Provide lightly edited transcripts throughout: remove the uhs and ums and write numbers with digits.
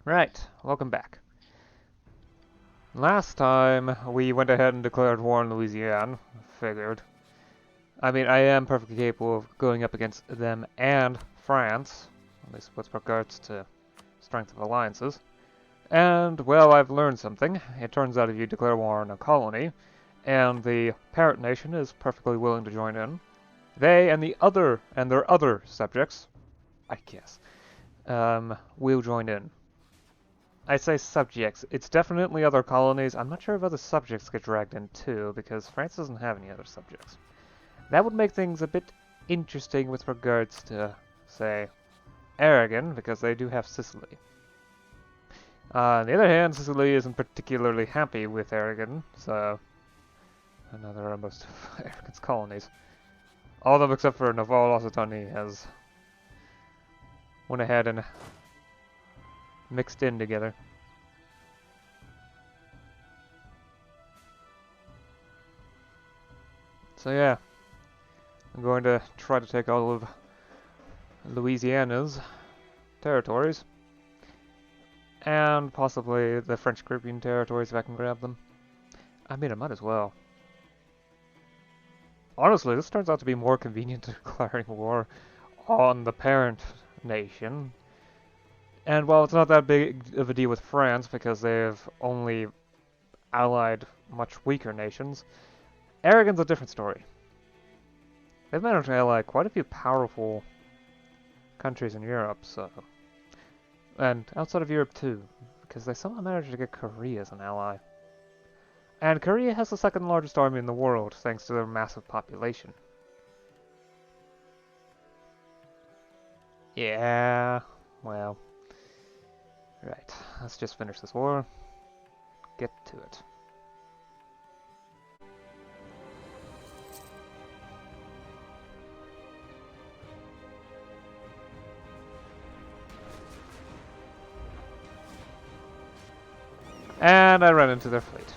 Right, welcome back. Last time we went ahead and declared war on Louisiana. Figured. I mean, I am perfectly capable of going up against them and France, at least with regards to strength of alliances. And, well, I've learned something. It turns out if you declare war on a colony, and the parent nation is perfectly willing to join in, they and their other subjects, I guess, will join in. I say subjects. It's definitely other colonies. I'm not sure if other subjects get dragged in too, because France doesn't have any other subjects. That would make things a bit interesting with regards to, say, Aragon, because they do have Sicily. On the other hand, Sicily isn't particularly happy with Aragon, so another most of Aragon's colonies. All of them except for Navarre-Occitanie has went ahead and mixed in together. So yeah, I'm going to try to take all of Louisiana's territories, and possibly the French Caribbean territories if I can grab them. I mean, I might as well. Honestly, this turns out to be more convenient than declaring war on the parent nation. And while it's not that big of a deal with France because they've only allied much weaker nations, Aragon's a different story. They've managed to ally quite a few powerful countries in Europe, so... And outside of Europe too, because they somehow managed to get Korea as an ally. And Korea has the second largest army in the world, thanks to their massive population. Yeah, well... Right, let's just finish this war. Get to it. And I ran into their fleet.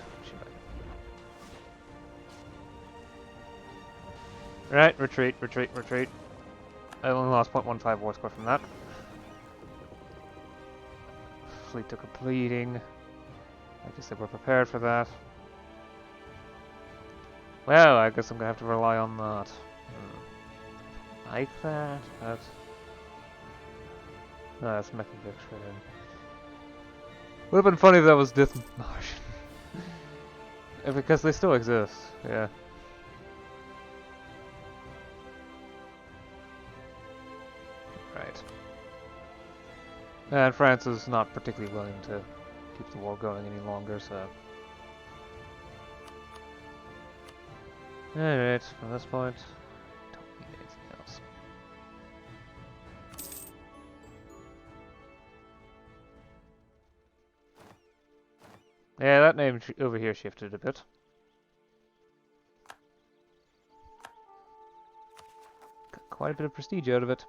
Right, retreat, retreat, retreat. I only lost 0.15 war score from that. Fleet took a bleeding. I guess they were prepared for that. Well, I guess I'm gonna have to rely on that. Like that, but... No, that's Mechan Victory. Would have been funny if that was Death Martian. Because they still exist, yeah. Right. And France is not particularly willing to keep the war going any longer, so... Alright, from this point, don't need anything else. Yeah, that name over here shifted a bit. Got quite a bit of prestige out of it.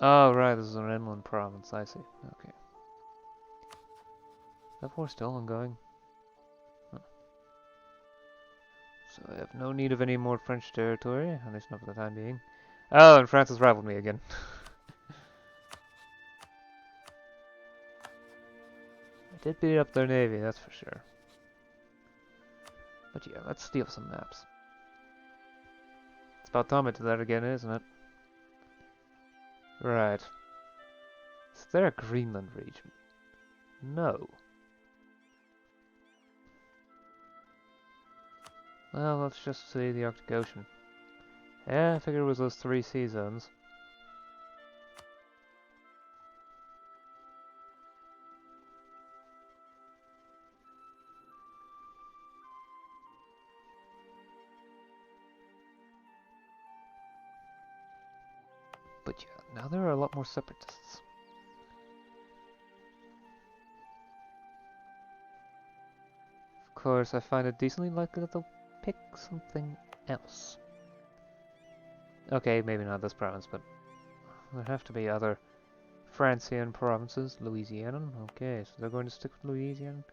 Oh, right, this is an inland province, I see. Okay. That war's still ongoing. Huh. So I have no need of any more French territory, at least not for the time being. Oh, and France has rivaled me again. I did beat up their navy, that's for sure. But yeah, let's steal some maps. It's about time I did that again, isn't it? Right. Is there a Greenland region? No. Well, let's just see the Arctic Ocean. Yeah, I figured it was those 3 sea zones. But yeah, now there are a lot more separatists. Of course, I find it decently likely that they'll pick something else. Okay, maybe not this province, but there have to be other Francian provinces. Louisiana. Okay, so they're going to stick with Louisiana.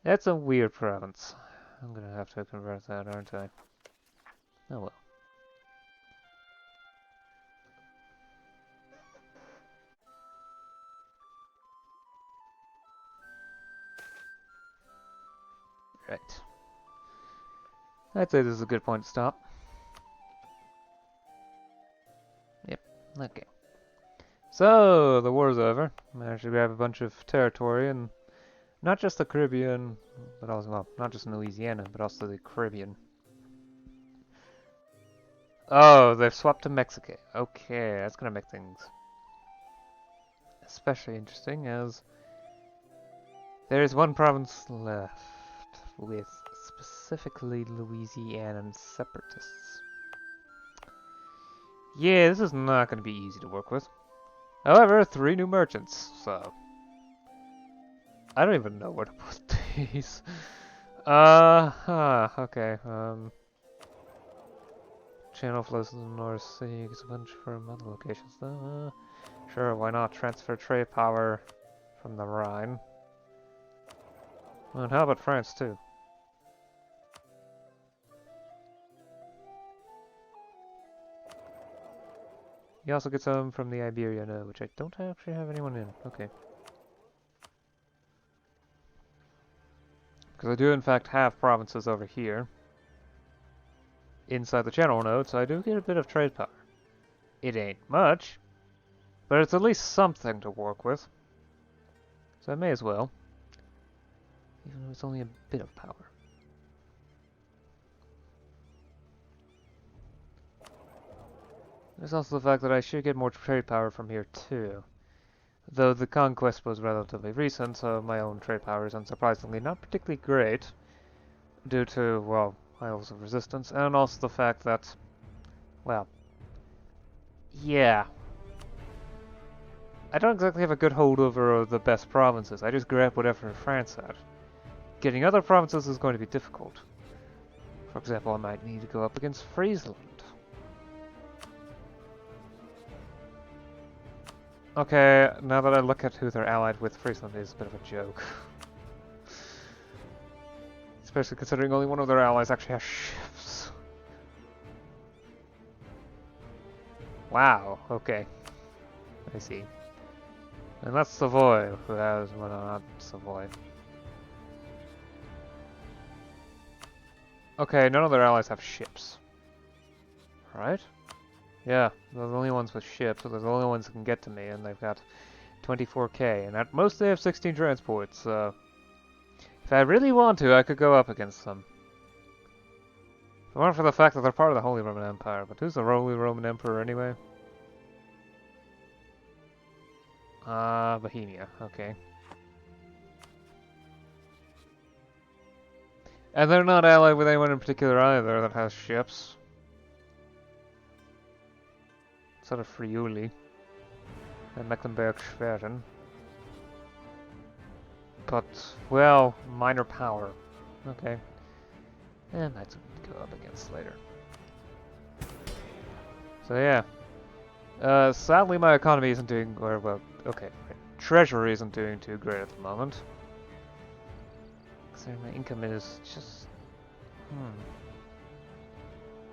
That's a weird province. I'm gonna have to convert that, aren't I? Oh well. Right. I'd say this is a good point to stop. Yep. Okay. So, the war's over. Managed to grab a bunch of territory, and not just the Caribbean, but also, well, not just in Louisiana, but also the Caribbean. Oh, they've swapped to Mexico. Okay, that's gonna make things especially interesting, as there is one province left with specifically Louisianan separatists. Yeah, this is not going to be easy to work with. However, 3 new merchants, so I don't even know where to put these. Okay. Channel flows in the North Sea, gets a bunch from other locations. Sure, why not transfer trade power from the Rhine? And how about France too? You also get some from the Iberia node, which I don't actually have anyone in. Okay. Because I do in fact have provinces over here inside the channel node, so I do get a bit of trade power. It ain't much, but it's at least something to work with. So I may as well, even though it's only a bit of power. There's also the fact that I should get more trade power from here too. Though the conquest was relatively recent, so my own trade power is unsurprisingly not particularly great, due to, well, Isles of Resistance, and also the fact that, well, yeah. I don't exactly have a good hold over the best provinces, I just grab whatever France had. Getting other provinces is going to be difficult. For example, I might need to go up against Friesland. Okay, now that I look at who they're allied with, Friesland is a bit of a joke. Especially considering only one of their allies actually has ships. Wow, okay. I see. And that's Savoy, who has... well, no, not Savoy. Okay, none of their allies have ships. Right? Yeah, they're the only ones with ships, so they're the only ones who can get to me, and they've got 24k, and at most they have 16 transports, so... if I really want to, I could go up against them. If it weren't for the fact that they're part of the Holy Roman Empire, but who's the Holy Roman Emperor anyway? Bohemia, okay. And they're not allied with anyone in particular either that has ships. Sort of Friuli and Mecklenburg-Schwerin. But, well, minor power. Okay. And that's what we go up against later. So yeah. Sadly my economy isn't doing, or well, okay. Treasury isn't doing too great at the moment. So my income is just...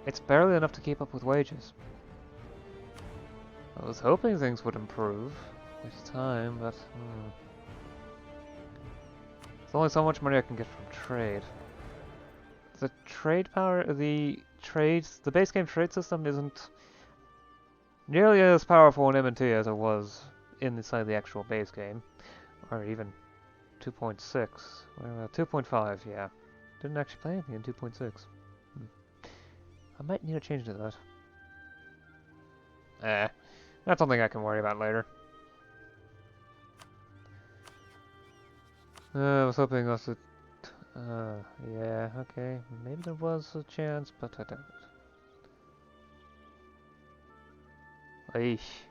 It's barely enough to keep up with wages. I was hoping things would improve with time, but there's only so much money I can get from trade. The trade power, the base game trade system isn't nearly as powerful in M&T as it was inside the actual base game, or even 2.6, 2.5, yeah. Didn't actually play anything in 2.6. I might need to change to that. That's something I can worry about later. I was hoping also... yeah, okay. Maybe there was a chance, but I doubt it. Eesh.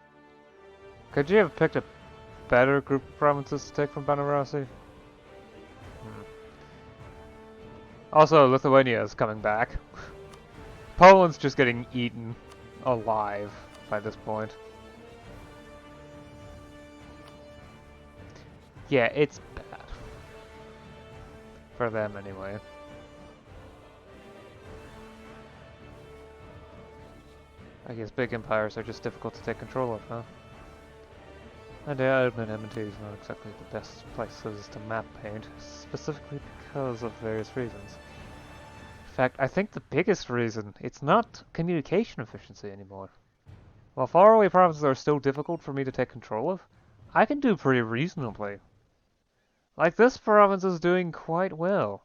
Could you have picked a better group of provinces to take from Banarasi? Also, Lithuania is coming back. Poland's just getting eaten alive by this point. Yeah, it's bad. For them, anyway. I guess big empires are just difficult to take control of, huh? And I admit M&T is not exactly the best places to map paint, specifically because of various reasons. In fact, I think the biggest reason, it's not communication efficiency anymore. While faraway provinces are still difficult for me to take control of, I can do pretty reasonably. Like this province is doing quite well.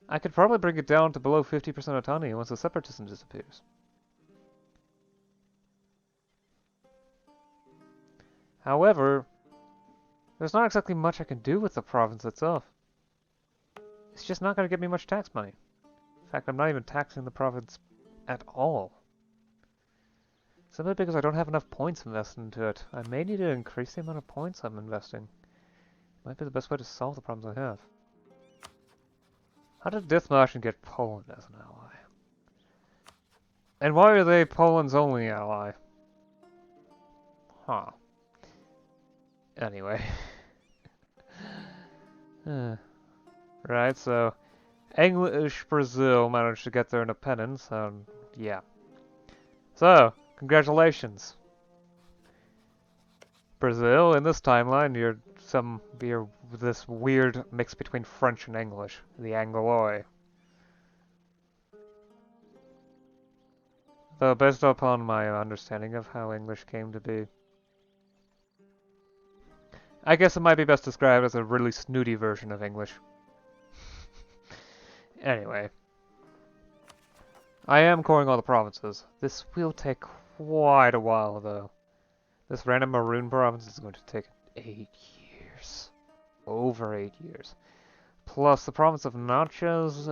I could probably bring it down to below 50% autonomy once the separatism disappears. However, there's not exactly much I can do with the province itself. It's just not going to give me much tax money. In fact, I'm not even taxing the province at all. Simply because I don't have enough points invested into it. I may need to increase the amount of points I'm investing. Might be the best way to solve the problems I have. How did Dithmarschen get Poland as an ally? And why are they Poland's only ally? Huh. Anyway. Right, so English Brazil managed to get their independence, and yeah. So, congratulations. Brazil, in this timeline, you're this weird mix between French and English, the Anglois. Though based upon my understanding of how English came to be, I guess it might be best described as a really snooty version of English. Anyway. I am coring all the provinces. This will take quite a while, though. This random maroon province is going to take 8 years. Over 8 years. Plus, the province of Natchez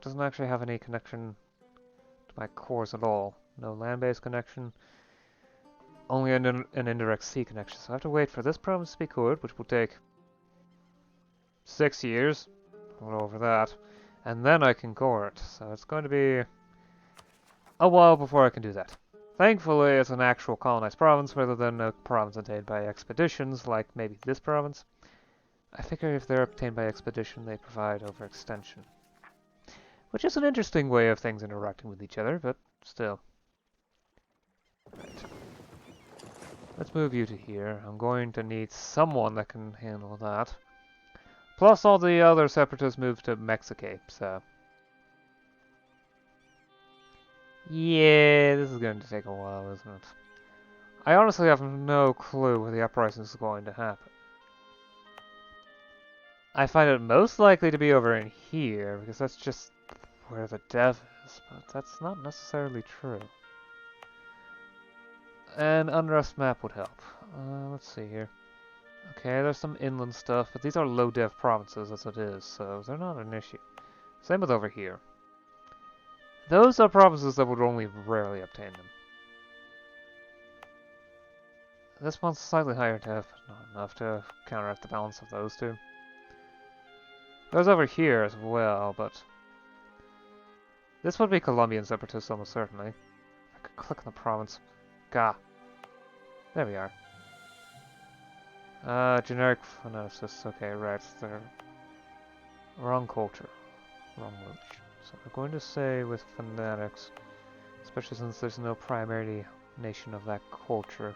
doesn't actually have any connection to my cores at all. No land-based connection. Only an indirect sea connection. So I have to wait for this province to be cored, which will take 6 years. A little over that. And then I can core it. So it's going to be a while before I can do that. Thankfully, it's an actual colonized province rather than a province obtained by expeditions, like maybe this province. I figure if they're obtained by expedition, they provide overextension. Which is an interesting way of things interacting with each other, but still. Right. Let's move you to here. I'm going to need someone that can handle that. Plus all the other separatists moved to Mexico, so... Yeah, this is going to take a while, isn't it? I honestly have no clue where the uprising is going to happen. I find it most likely to be over in here, because that's just where the dev is, but that's not necessarily true. An unrest map would help. Let's see here. Okay, there's some inland stuff, but these are low dev provinces as it is, so they're not an issue. Same with over here. Those are provinces that would only rarely obtain them. This one's slightly higher dev, but not enough to counteract the balance of those two. There's over here as well, but... This would be Colombian separatists almost certainly. I could click on the province. Gah. There we are. Generic fanaticists. Okay, right. They're... Wrong culture. Wrong religion. So we're going to say with fanatics, especially since there's no primary nation of that culture.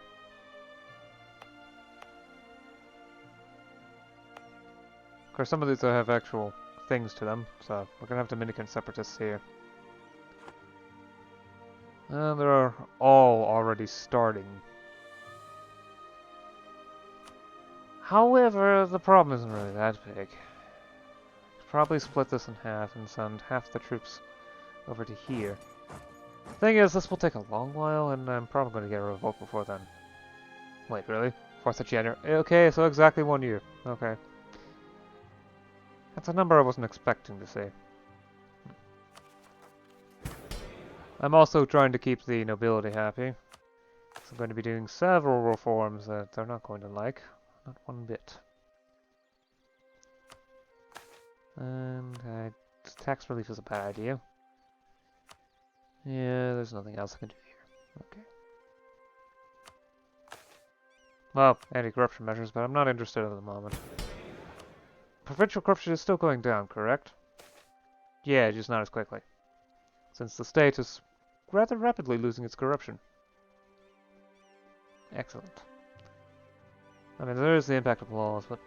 Of course, some of these have actual things to them, so we're gonna have Dominican separatists here. And they're all already starting. However, the problem isn't really that big. Probably split this in half and send half the troops over to here. Thing is, this will take a long while, and I'm probably going to get a revolt before then. Wait, really? 4th of January? Okay, so exactly 1 year. Okay. That's a number I wasn't expecting to see. I'm also trying to keep the nobility happy. So I'm going to be doing several reforms that they're not going to like. Not one bit. And tax relief is a bad idea. Yeah, there's nothing else I can do here. Okay. well, anti-corruption measures, but I'm not interested at the moment. Provincial corruption is still going down, correct? Yeah, just not as quickly. Since the state is rather rapidly losing its corruption. Excellent. I mean, there is the impact of laws, but...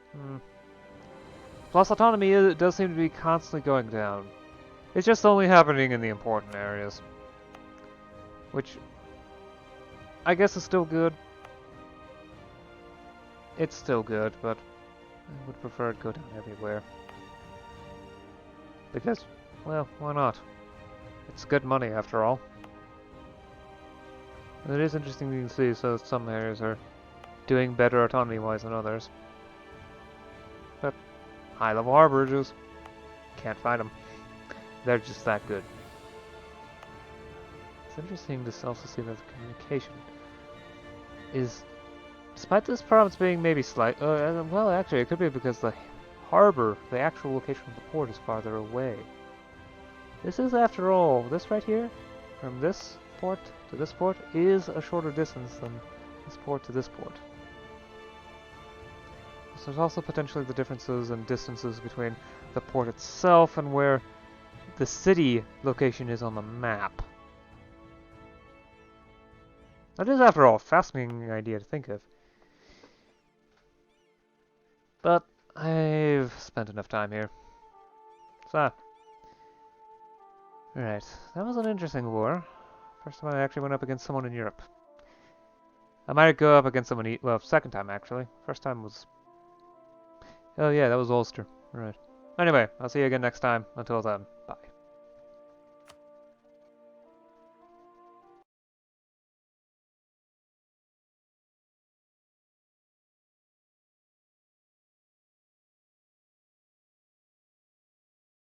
Plus, autonomy does seem to be constantly going down. It's just only happening in the important areas. Which, I guess is still good. It's still good, but I would prefer it go down everywhere. Because, well, why not? It's good money, after all. And it is interesting to see, so some areas are doing better autonomy-wise than others. But high-level harborages, can't fight them. They're just that good. It's interesting to also see that the communication is, despite this province being maybe slight, well, actually, it could be because the harbor, the actual location of the port, is farther away. This is, after all, this right here, from this port to this port, is a shorter distance than this port to this port. So there's also potentially the differences and distances between the port itself and where the city location is on the map. That is, after all, a fascinating idea to think of. But I've spent enough time here. So, right, that was an interesting war. First time I actually went up against someone in Europe. I might go up against someone, well, second time actually. First time was... Oh yeah, that was Ulster. Right. Anyway, I'll see you again next time. Until then.